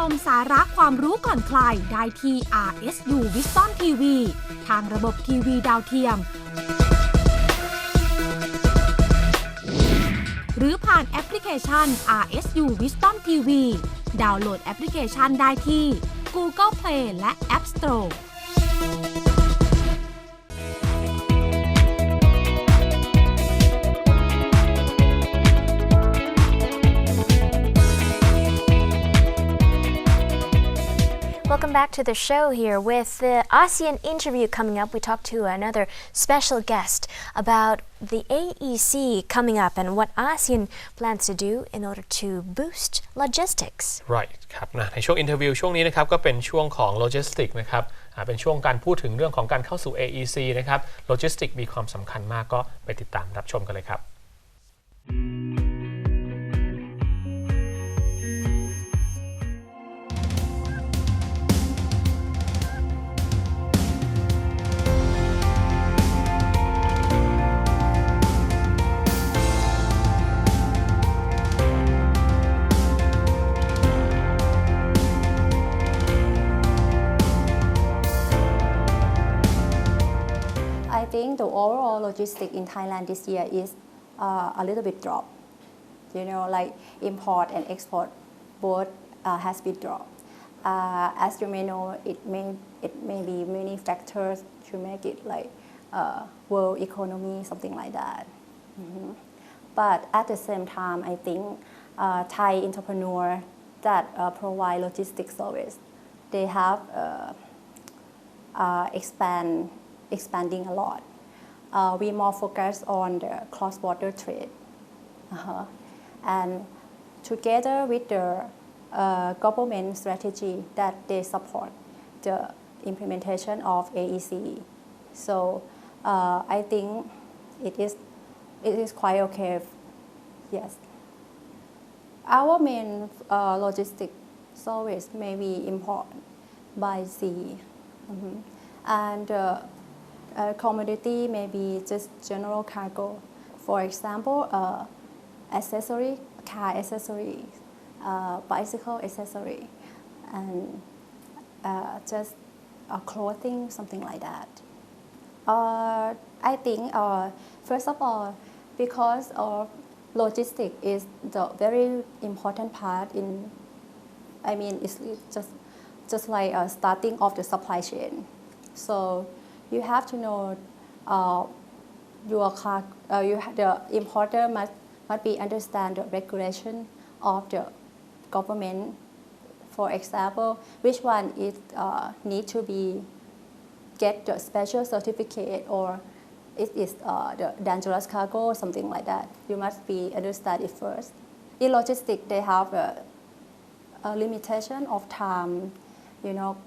มสาระความรู้ก่อนใครได้ที่ RSU Wisdom TV ทางระบบทีวีดาวเทียมหรือผ่านแอปพลิเคชัน RSU Wisdom TV ดาวน์โหลดแอปพลิเคชันได้ที่ Google Play และ App Store Welcome back to the show here. With the ASEAN interview coming up, we talked to another special guest about the AEC coming up and what ASEAN plans to do in order to boost logistics. Right ครับนะในช่วงอินเทอร์วิวช่วงนี้นะครับก็เป็นช่วงของ Logistic นะครับเป็นช่วงการพูดถึงเรื่องของการเข้าสู่ AEC นะครับ Logistic มีความสำคัญมากก็ไปติดตามรับชมกันเลยครับI think the overall logistics in Thailand this year is a little bit drop. You know, like import and export both has been dropped. As you may know, it may be many factors to make it like world economy, something like that. Mm-hmm. But at the same time, I think Thai entrepreneurs that provide logistics service, they have expanding a lot. We more focus on the cross-border trade. And together with the government strategy that they support the implementation of AEC. So I think it is quite okay. Yes. Our main logistic service may be import by sea. Mm-hmm. And commodity may be just general cargo. For example, accessory, car accessories, bicycle accessory, and just clothing, something like that. I think first of all, because logistics is the very important part in, I mean, it's just like starting of the supply chain. So you have to know the importer must be understand the regulation of the government. For example, which one is need to be get the special certificate or it is the dangerous cargo, something like that. You must be understand it first. In logistics, they have a limitation of time, you know,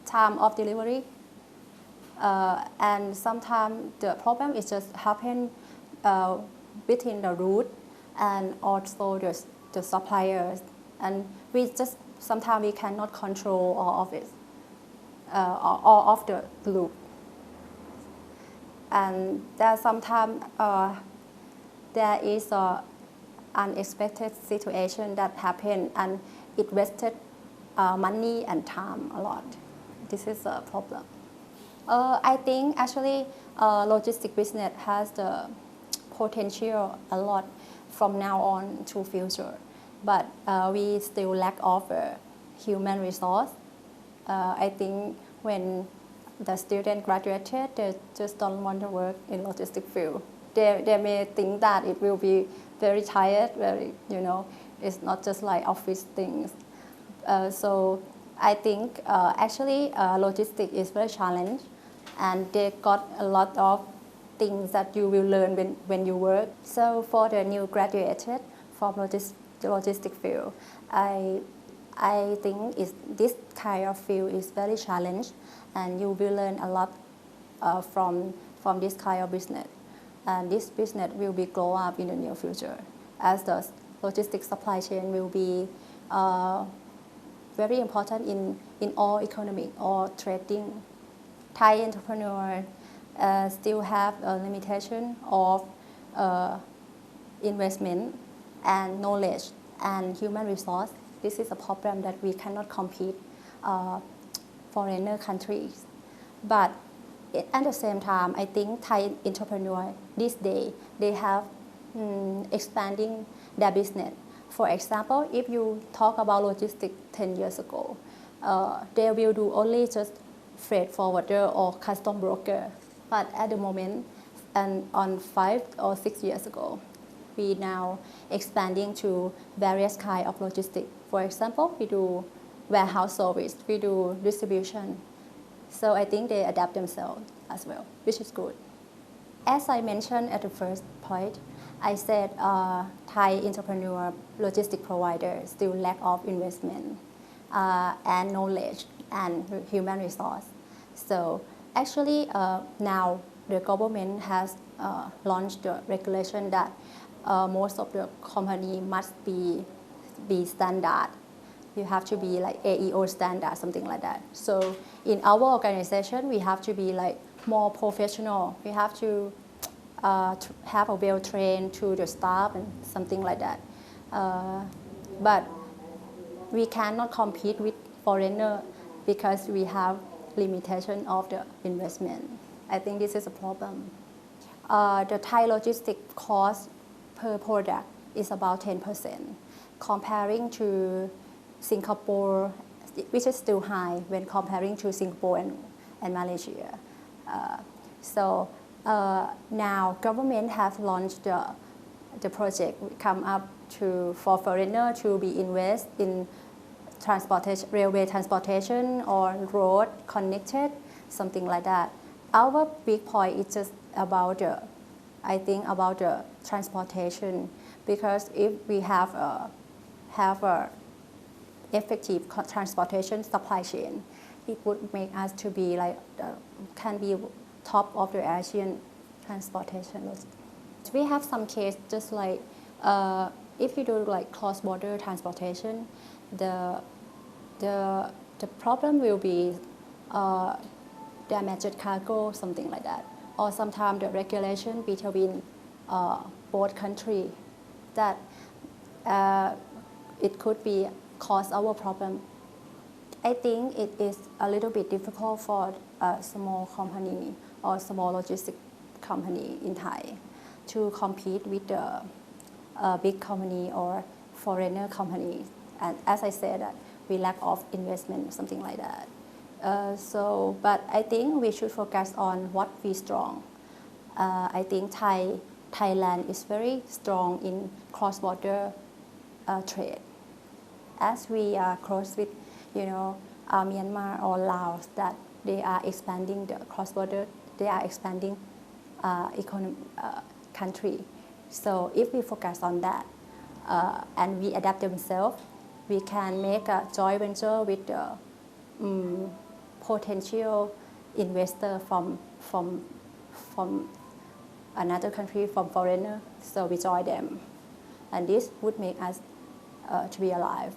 time of delivery. And sometimes the problem is just happen within the route and also the suppliers, and we just sometimes we cannot control all of it, all of the loop. And there sometimes there is a unexpected situation that happen and it wasted money and time a lot. This is a problem. I think actually logistic business has the potential a lot from now on to future, but we still lack of human resource. I think when the student graduated, they just don't want to work in logistic field. They may think that it will be very tired, very, you know, it's not just like office things. So I think actually logistics is very challenging. And they got a lot of things that you will learn when you work. So for the new graduated from logistic field, I think this kind of field is very challenging, and you will learn a lot from this kind of business. And this business will be grow up in the near future, as the logistic supply chain will be very important in all economic or trading. Thai entrepreneurs still have a limitation of investment and knowledge and human resource this is a problem that we cannot compete foreigner countries. But at the same time, I think Thai entrepreneur this day they have expanding their business. For example, if you talk about logistics 10 years ago, they will do only just freight forwarder or custom broker. But at the moment, and on 5 or 6 years ago, we now expanding to various kind of logistics. For example, we do warehouse service, we do distribution. So I think they adapt themselves as well, which is good. As I mentioned at the first point, I said Thai entrepreneur logistic providers still lack of investment and knowledge and human resource. So actually now the government has launched the regulation that most of the company must be standard. You have to be like AEO standard, something like that. So in our organization, we have to be like more professional. We have to have a well-trained to the staff and something like that. But we cannot compete with foreigner because we have limitation of the investment. I think this is a problem. The Thai logistic cost per product is about 10%, comparing to Singapore, which is still high when comparing to Singapore and Malaysia. So now government have launched the project come up for foreigner to be invest in transportation, railway transportation or road connected, something like that. Our big point is just about I think about the transportation, because if we have a effective transportation supply chain, it would make us to be like can be top of the ASEAN transportation. We have some case just like if you do like cross-border transportation, the problem will be damaged cargo, something like that, or sometimes the regulation between both countries that it could be cause our problem. I think it is a little bit difficult for a small company or small logistic company in Thai to compete with the big company or foreigner companies. And as I said, we lack of investment, something like that. But I think we should focus on what we strong. I think Thailand is very strong in cross-border trade. As we are close with, Myanmar or Laos, that they are expanding the cross-border, they are expanding country. So if we focus on that and we adapt themselves, we can make a joint venture with the potential investor from another country, from foreigner. So we join them, and this would make us to be alive.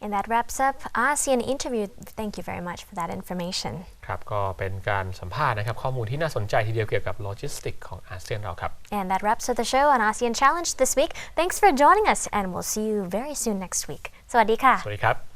And that wraps up ASEAN interview. Thank you very much for that information. ครับก็เป็นการสัมภาษณ์นะครับข้อมูลที่น่าสนใจทีเดียวเกี่ยวกับโลจิสติกของอาเซียนเราครับ And that wraps up the show on ASEAN Challenge this week. Thanks for joining us, and we'll see you very soon next week. สวัสดีค่ะ สวัสดีครับ